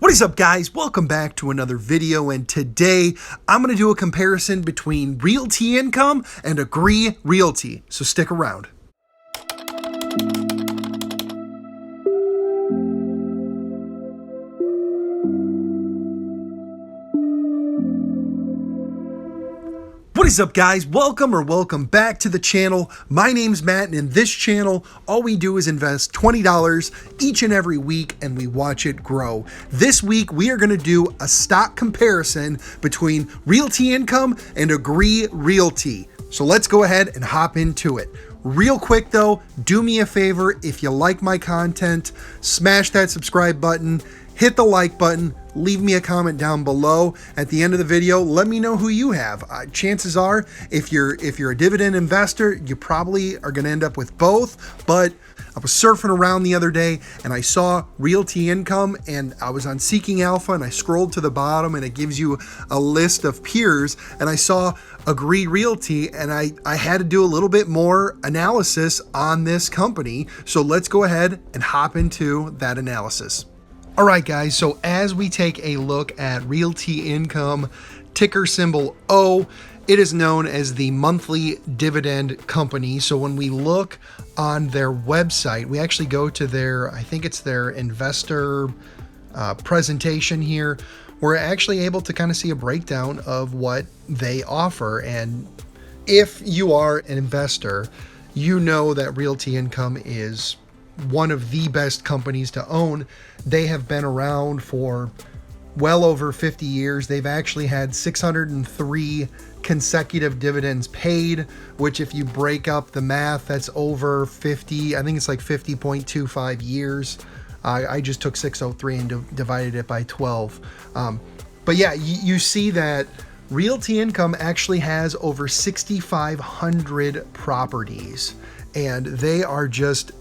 What is up, guys? Welcome back to another video, and today I'm going to do a comparison between Realty Income and Agree Realty, so stick around. What is up, guys? Welcome back to the channel. My name's Matt, and in this channel, all we do is invest $20 each and every week, and we watch it grow. This week, we are going to do a stock comparison between Realty Income and Agree Realty. So let's go ahead and hop into it. Real quick though, do me a favor, if you like my content, smash that subscribe button, hit the like button, leave me a comment down below. At the end of the video, let me know who you have. Chances are, if you're a dividend investor, you probably are going to end up with both. But I was surfing around the other day and I saw Realty Income, and I was on Seeking Alpha, and I scrolled to the bottom and it gives you a list of peers, and I saw Agree Realty, and I had to do a little bit more analysis on this company. So let's go ahead and hop into that analysis. All right, guys, so as we take a look at Realty Income, ticker symbol O, it is known as the monthly dividend company. So when we look on their website, we actually go to their, I think it's their investor presentation here. We're actually able to kind of see a breakdown of what they offer. And if you are an investor, you know that Realty Income is one of the best companies to own. They have been around for well over 50 years. They've actually had 603 consecutive dividends paid, which if you break up the math, that's over 50. I think it's like 50.25 years. I just took 603 and divided it by 12. But yeah, you see that Realty Income actually has over 6,500 properties, and they are just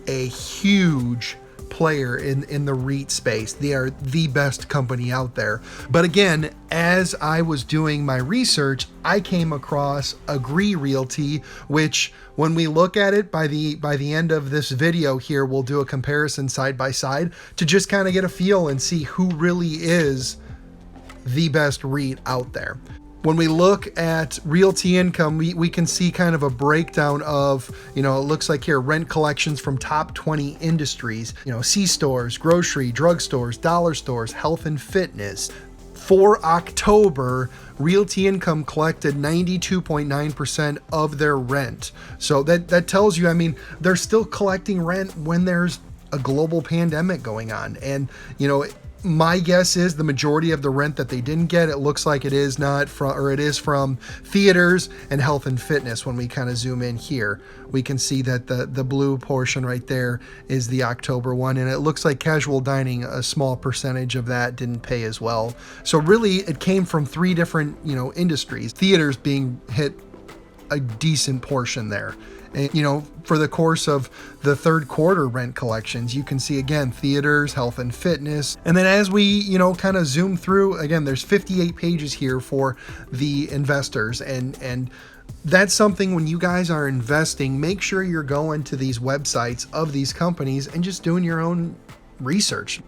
a huge player in the REIT space. They are the best company out there. But again, as I was doing my research, I came across Agree Realty, which when we look at it by the end of this video here, we'll do a comparison side by side to just kind of get a feel and see who really is the best REIT out there. When we look at Realty Income, we can see kind of a breakdown of, it looks like here, rent collections from top 20 industries, C-stores, grocery, drugstores, dollar stores, health and fitness. For October, Realty Income collected 92.9% of their rent. So that tells you, they're still collecting rent when there's a global pandemic going on. And, my guess is the majority of the rent that they didn't get, it looks like it is from theaters and health and fitness. When we kind of zoom in here, we can see that the blue portion right there is the October one, and it looks like casual dining, a small percentage of that didn't pay as well. So really it came from three different, industries, theaters being hit a decent portion there. And, for the course of the third quarter rent collections, you can see again, theaters, health and fitness. And then as we, kind of zoom through, again, there's 58 pages here for the investors. And that's something when you guys are investing, make sure you're going to these websites of these companies and just doing your own research.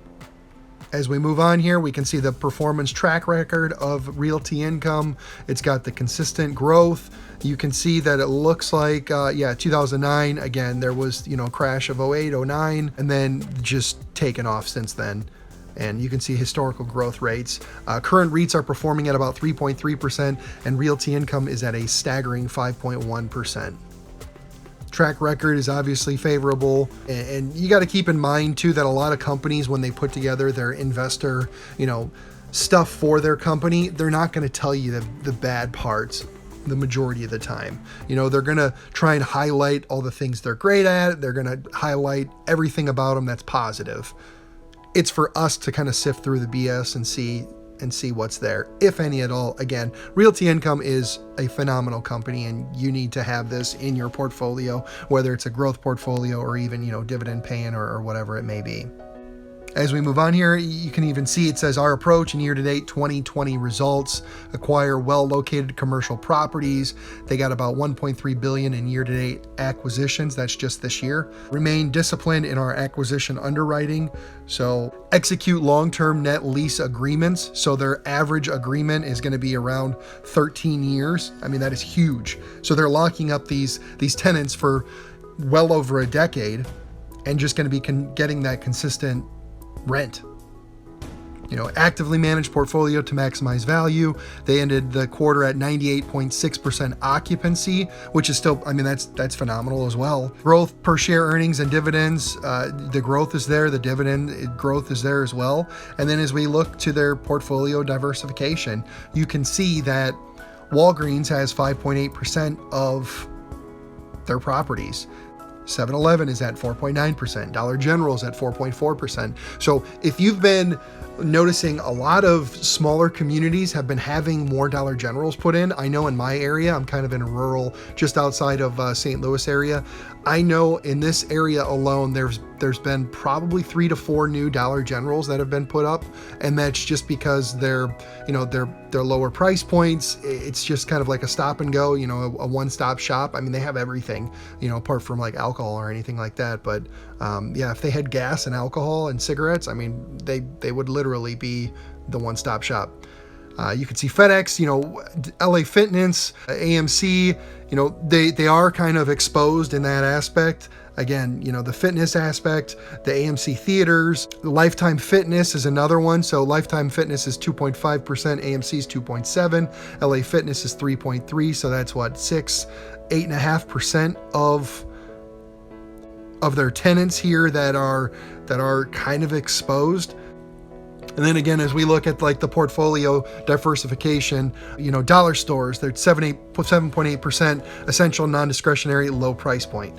As we move on here, we can see the performance track record of Realty Income. It's got the consistent growth. You can see that it looks like, 2009, again, there was, crash of 08, 09, and then just taken off since then. And you can see historical growth rates. Current REITs are performing at about 3.3%, and Realty Income is at a staggering 5.1%. Track record is obviously favorable, and you got to keep in mind too that a lot of companies, when they put together their investor stuff for their company, they're not going to tell you the bad parts the majority of the time. They're going to try and highlight all the things they're great at. They're going to highlight everything about them that's positive. It's for us to kind of sift through the BS and see what's there, if any at all. Again, Realty Income is a phenomenal company, and you need to have this in your portfolio, whether it's a growth portfolio or even, dividend paying or whatever it may be. As we move on here, you can even see it says our approach in year-to-date 2020 results: acquire well-located commercial properties. They got about $1.3 billion in year-to-date acquisitions. That's just this year. Remain disciplined in our acquisition underwriting. So execute long-term net lease agreements. So their average agreement is going to be around 13 years. I mean, that is huge. So they're locking up these tenants for well over a decade and just going to be getting that consistent rent. Actively manage portfolio to maximize value. They ended the quarter at 98.6% occupancy, which is still, I mean, that's phenomenal as well. Growth per share earnings and dividends. The growth is there. The dividend growth is there as well. And then as we look to their portfolio diversification, you can see that Walgreens has 5.8% of their properties. 7-Eleven is at 4.9%. Dollar General is at 4.4%. So if you've been noticing, a lot of smaller communities have been having more Dollar Generals put in. I know in my area, I'm kind of in a rural, just outside of St. Louis area. I know in this area alone, there's been probably 3 to 4 new Dollar Generals that have been put up, and that's just because they're lower price points. It's just kind of like a stop and go, a one-stop shop. I mean, they have everything, apart from like alcohol or anything like that. But if they had gas and alcohol and cigarettes, I mean, they would literally be the one-stop shop. You can see FedEx, LA Fitness, AMC, they are kind of exposed in that aspect. Again, the fitness aspect, the AMC theaters, Lifetime Fitness is another one. So Lifetime Fitness is 2.5%, AMC is 2.7%, LA Fitness is 3.3%. So that's what, 8.5% of their tenants here that are kind of exposed. And then again, as we look at like the portfolio diversification, dollar stores, they're 7.8%, essential, non-discretionary, low price point.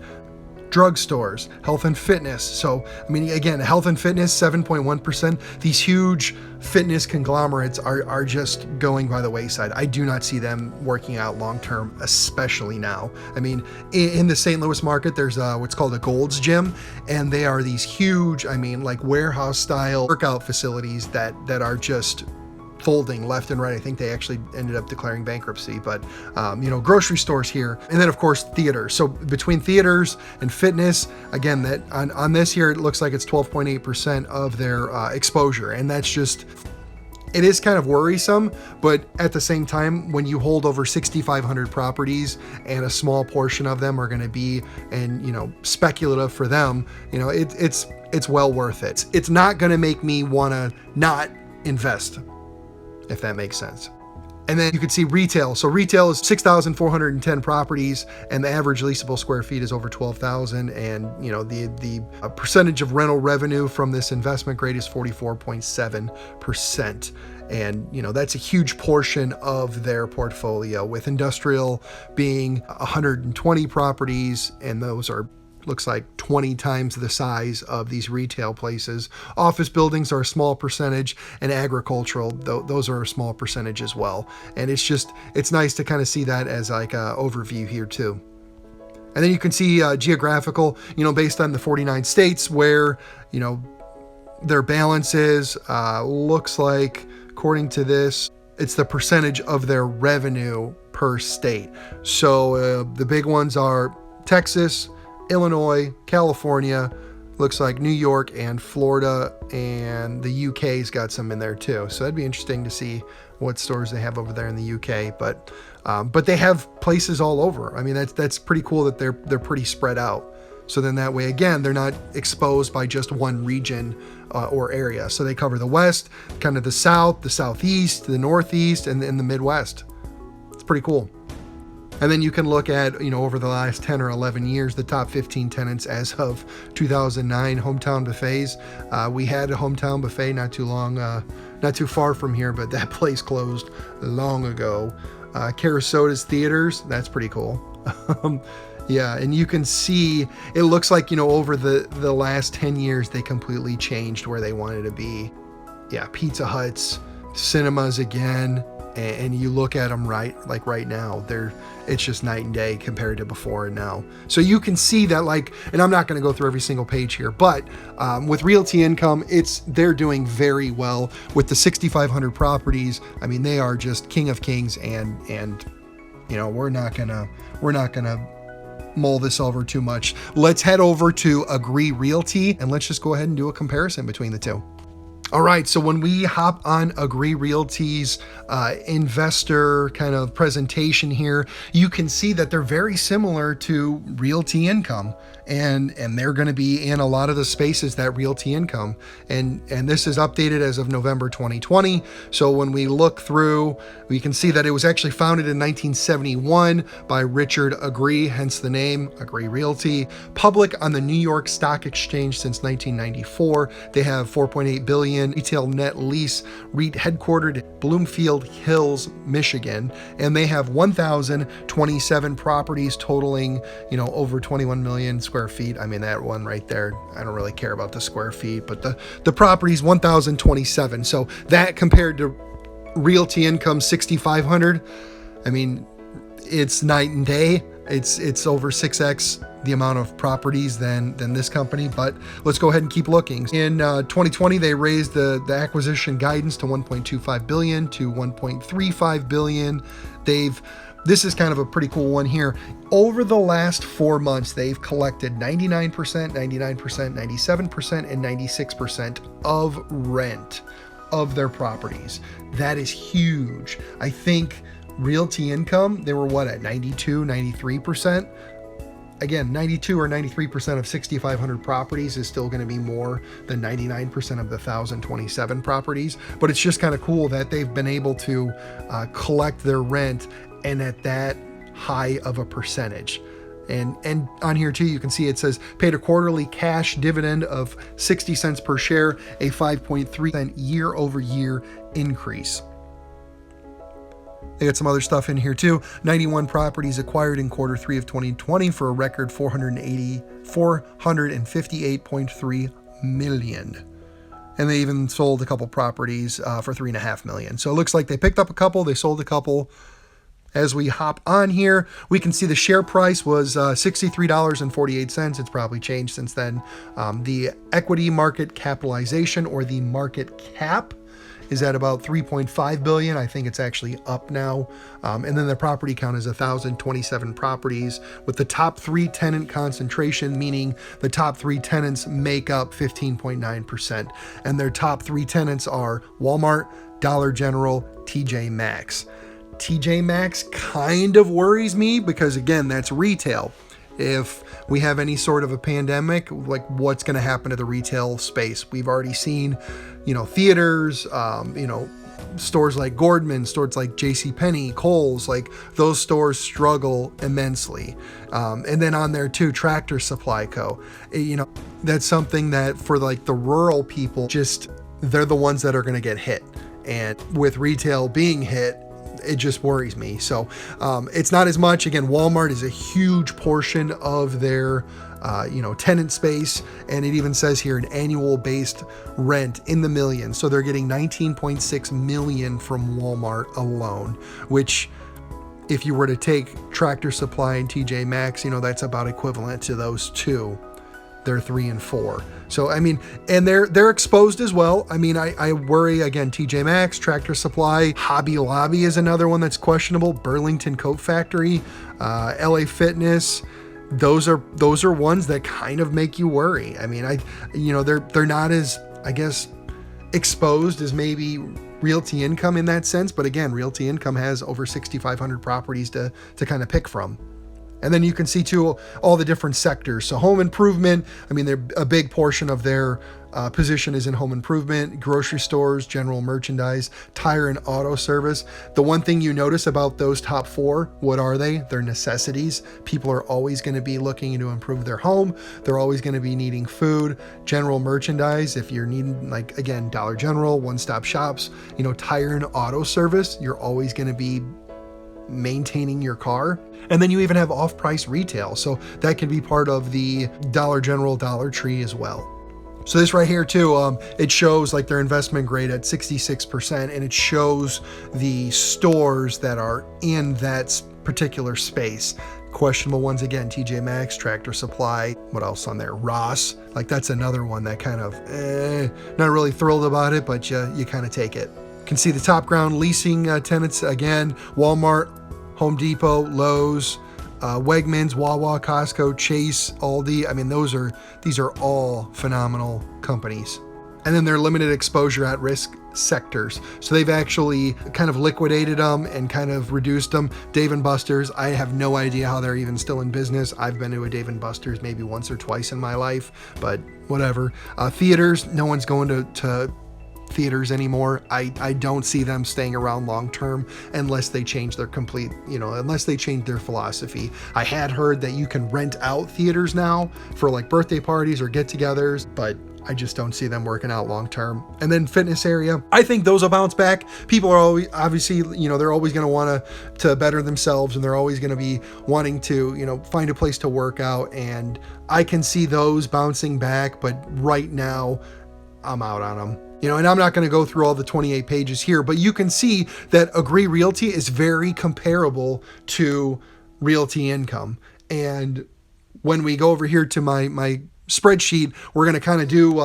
Drugstores, health and fitness. So, I mean, again, health and fitness, 7.1%. These huge fitness conglomerates are just going by the wayside. I do not see them working out long-term, especially now. I mean, in the St. Louis market, there's what's called a Gold's Gym, and they are these huge, I mean, like warehouse style workout facilities that are just folding left and right. I think they actually ended up declaring bankruptcy, but grocery stores here, and then of course theaters. So between theaters and fitness, again, that on this here, it looks like it's 12.8% of their exposure, and that's just, it is kind of worrisome. But at the same time, when you hold over 6,500 properties and a small portion of them are going to be, and speculative for them, it's well worth it. It's not going to make me want to not invest, if that makes sense. And then you can see retail. So retail is 6,410 properties, and the average leasable square feet is over 12,000. And the percentage of rental revenue from this investment grade is 44.7%. And that's a huge portion of their portfolio, with industrial being 120 properties, and those are, looks like 20 times the size of these retail places. Office buildings are a small percentage, and agricultural, those are a small percentage as well. And it's nice to kind of see that as like an overview here too. And then you can see geographical, based on the 49 states where, their balance is, looks like, according to this, it's the percentage of their revenue per state. So the big ones are Texas, Illinois, California, looks like New York and Florida, and the UK's got some in there too. So that'd be interesting to see what stores they have over there in the UK. But they have places all over. I mean, that's pretty cool that they're pretty spread out. So then that way, again, they're not exposed by just one region or area. So they cover the West, kind of the South, the Southeast, the Northeast, and the Midwest. It's pretty cool. And then you can look at, over the last 10 or 11 years, the top 15 tenants as of 2009, Hometown Buffets. We had a Hometown Buffet not too far from here, but that place closed long ago. Carasota's Theaters, that's pretty cool. Yeah, and you can see, it looks like, over the last 10 years, they completely changed where they wanted to be. Yeah, Pizza Hut's cinemas again, and you look at them right now, it's just night and day compared to before and now. So you can see that, like, and I'm not going to go through every single page here, but with Realty Income, they're doing very well with the 6,500 properties. I mean, they are just king of kings, and you know, we're not gonna mull this over too much. Let's head over to Agree Realty and let's just go ahead and do a comparison between the two. All right, so when we hop on Agree Realty's investor kind of presentation here, you can see that they're very similar to Realty Income, and they're going to be in a lot of the spaces that Realty Income, and this is updated as of November 2020. So when we look through, we can see that it was actually founded in 1971 by Richard Agree, hence the name Agree Realty. Public on the New York Stock Exchange since 1994. They have 4.8 billion retail net lease, REIT headquartered in Bloomfield Hills, Michigan, and they have 1,027 properties totaling, you know, over 21 million square feet. I mean, that one right there, I don't really care about the square feet, but the property's 1,027. So that compared to Realty Income 6,500, I mean, it's night and day. It's over 6x the amount of properties than this company, but let's go ahead and keep looking. In 2020, they raised the acquisition guidance to 1.25 billion to 1.35 billion. This is kind of a pretty cool one here. Over the last 4 months, they've collected 99%, 99%, 97%, and 96% of rent of their properties. That is huge. I think Realty Income, they were at 92, 93%. Again, 92 or 93% of 6,500 properties is still going to be more than 99% of the 1,027 properties. But it's just kind of cool that they've been able to collect their rent and at that high of a percentage. And on here too, you can see it says paid a quarterly cash dividend of 60 cents per share, a 5.3% year-over-year increase. They got some other stuff in here too. 91 properties acquired in quarter 3 of 2020 for a record 458.3 million. And they even sold a couple properties for $3.5 million. So it looks like they picked up a couple, they sold a couple. As we hop on here, we can see the share price was $63.48. It's probably changed since then. The equity market capitalization, or the market cap, is at about 3.5 billion. I think it's actually up now. And then the property count is 1,027 properties with the top 3 tenant concentration, meaning the top 3 tenants make up 15.9%. And their top 3 tenants are Walmart, Dollar General, TJ Maxx. TJ Maxx kind of worries me because, again, that's retail. If we have any sort of a pandemic, like, what's going to happen to the retail space? We've already seen, you know, theaters, you know, stores like Gordman, stores like JCPenney, Kohl's, like those stores struggle immensely. And then on there too, Tractor Supply Co. You know, that's something that for like the rural people, just they're the ones that are going to get hit. And with retail being hit, it just worries me. So it's not as much. Again, Walmart is a huge portion of their tenant space, and it even says here an annual based rent in the millions. So they're getting 19.6 million from Walmart alone, which, if you were to take Tractor Supply and TJ Maxx, you know, that's about equivalent to those two. They're 3 and 4. So, I mean, and they're exposed as well. I mean, I worry, again, TJ Maxx, Tractor Supply, Hobby Lobby is another one that's questionable, Burlington Coat Factory, LA Fitness. Those are ones that kind of make you worry. I mean, they're not as, I guess, exposed as maybe Realty Income in that sense. But again, Realty Income has over 6,500 properties to kind of pick from. And then you can see too all the different sectors. So home improvement, I mean, they're a big portion of their position is in home improvement, grocery stores, general merchandise, tire and auto service. The one thing you notice about those top 4, what are they? They're necessities. People are always going to be looking to improve their home. They're always going to be needing food, general merchandise. If you're needing, like, again, Dollar General, one-stop shops, you know, tire and auto service, you're always going to be maintaining your car. And then you even have off-price retail, so that can be part of the Dollar General, Dollar Tree as well. So this right here too, it shows like their investment grade at 66%, and it shows the stores that are in that particular space. Questionable ones again, TJ Maxx, Tractor Supply, what else on there? Ross, like that's another one that kind of, not really thrilled about it, but you kind of take it. You can see the top ground leasing tenants again, Walmart, Home Depot, Lowe's, Wegmans, Wawa, Costco, Chase, Aldi. I mean, these are all phenomenal companies. And then their limited exposure at risk sectors. So they've actually kind of liquidated them and kind of reduced them. Dave & Buster's, I have no idea how they're even still in business. I've been to a Dave & Buster's maybe once or twice in my life, but whatever. Theaters, no one's going to theaters anymore. I don't see them staying around long term unless they change their unless they change their philosophy. I had heard that you can rent out theaters now for like birthday parties or get-togethers, but I just don't see them working out long term. And then fitness area, I think those will bounce back. People are always, obviously, they're always going to want to better themselves, and they're always going to be wanting to, find a place to work out. And I can see those bouncing back, but right now I'm out on them. And I'm not going to go through all the 28 pages here, but you can see that Agree Realty is very comparable to Realty Income. And when we go over here to my spreadsheet, we're going to kind of do,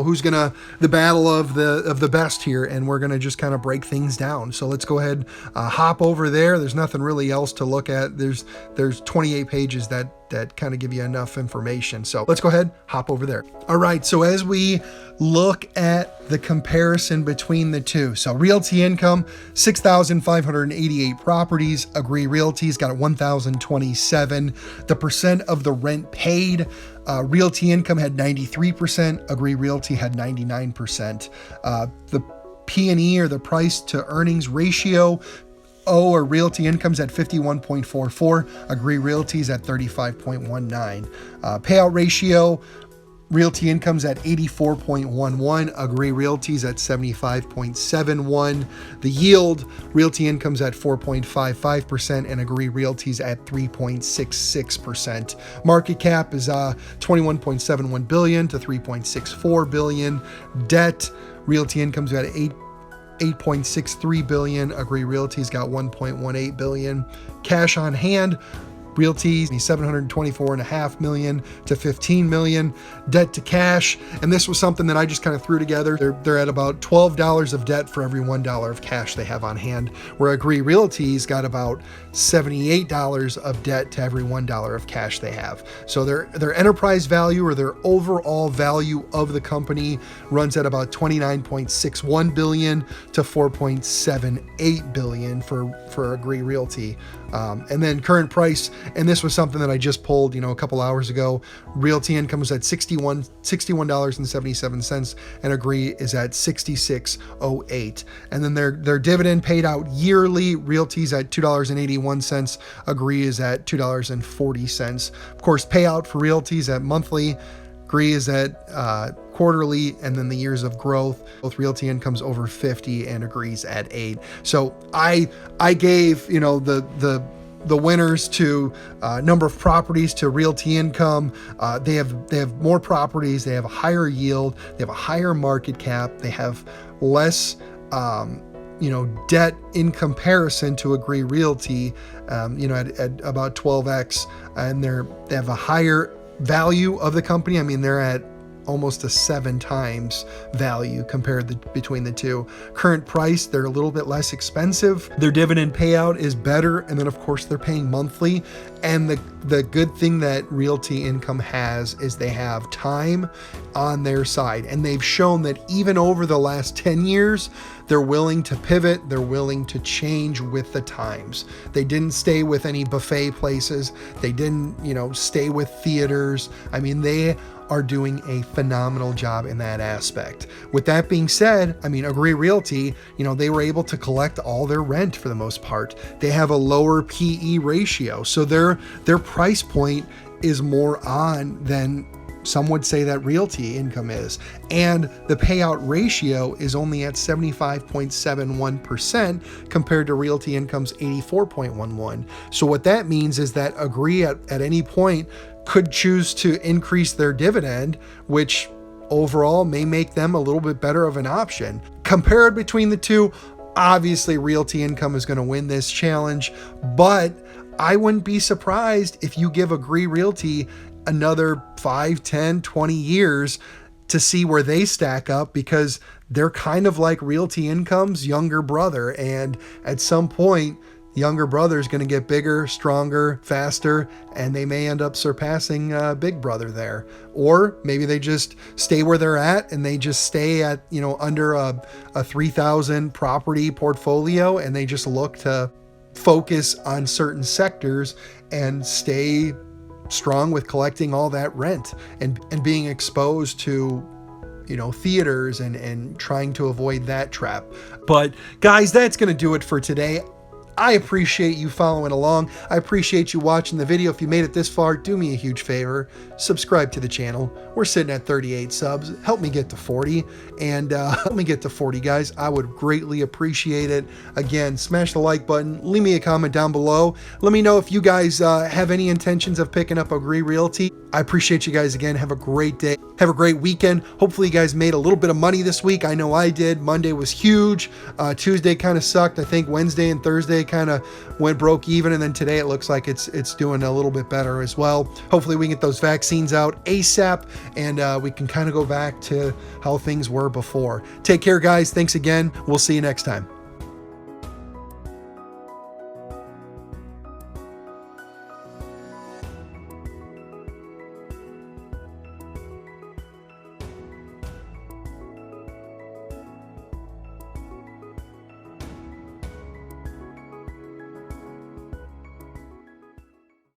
who's going to, the battle of the best here, and we're going to just kind of break things down. So let's go ahead, hop over there. There's nothing really else to look at. There's 28 pages that kind of give you enough information. So let's go ahead, hop over there. All right. So as we look at the comparison between the two, so Realty Income, 6,588 properties. Agree Realty's got 1,027. The percent of the rent paid, Realty Income had 93%. Agree Realty had 99%. The P&E, or the price to earnings ratio, Realty Income's at 51.44. Agree Realty's at 35.19. Payout ratio, Realty Income's at 84.11. Agree Realty's at 75.71. The yield, Realty Income's at 4.55%, and Agree Realty's at 3.66%. Market cap is 21.71 billion to 3.64 billion. Debt, Realty Income's at 8.63 billion. Agree Realty's got 1.18 billion. Cash on hand, Realty's 724.5 million to 15 million. Debt to cash, and this was something that I just kind of threw together. They're at about $12 of debt for every $1 of cash they have on hand, where Agree Realty's got about $78 of debt to every $1 of cash they have. So their enterprise value, or their overall value of the company, runs at about 29.61 billion to 4.78 billion for Agree Realty. And then current price, and this was something that I just pulled, a couple hours ago. Realty Income was at $61.77, and Agree is at $66.08. And then their dividend paid out yearly. Realty's at $2.81. Agree is at $2.40. Of course, payout for Realty's at monthly. Agree is at quarterly, and then the years of growth, both Realty Income's over 50 and Agree's at 8. So I gave the winners to number of properties to Realty Income. They have more properties, they have a higher yield, they have a higher market cap, they have less debt in comparison to Agree Realty, at about 12x, and they have a higher value of the company. I mean, they're at almost a 7 times value between the two. Current price, they're a little bit less expensive. Their dividend payout is better. And then of course they're paying monthly. And the good thing that Realty Income has is they have time on their side. And they've shown that even over the last 10 years, they're willing to pivot. They're willing to change with the times. They didn't stay with any buffet places. They didn't, stay with theaters. I mean, they are doing a phenomenal job in that aspect. With that being said, I mean, Agree Realty, they were able to collect all their rent for the most part. They have a lower PE ratio. So their price point is more on than some would say that Realty Income is. And the payout ratio is only at 75.71% compared to Realty Income's 84.11. So what that means is that Agree at any point could choose to increase their dividend, which overall may make them a little bit better of an option. Compared between the two, obviously Realty Income is going to win this challenge, but I wouldn't be surprised if you give Agree Realty another 5, 10, 20 years to see where they stack up, because they're kind of like Realty Income's younger brother. And at some point, younger brother is going to get bigger, stronger, faster, and they may end up surpassing Big Brother there. Or maybe they just stay where they're at and they just stay at, under a 3,000 property portfolio, and they just look to focus on certain sectors and stay strong with collecting all that rent and being exposed to theaters and trying to avoid that trap. But guys, that's going to do it for today. I appreciate you following along. I appreciate you watching the video. If you made it this far, do me a huge favor. Subscribe to the channel. We're sitting at 38 subs. Help me get to 40. And help me get to 40, guys. I would greatly appreciate it. Again, smash the like button. Leave me a comment down below. Let me know if you guys have any intentions of picking up Agree Realty. I appreciate you guys again. Have a great day. Have a great weekend. Hopefully you guys made a little bit of money this week. I know I did. Monday was huge. Tuesday kind of sucked. I think Wednesday and Thursday kind of went broke even, and then today it looks like it's doing a little bit better as well. Hopefully we can get those vaccines out ASAP, and we can kind of go back to how things were before. Take care, guys. Thanks again. We'll see you next time.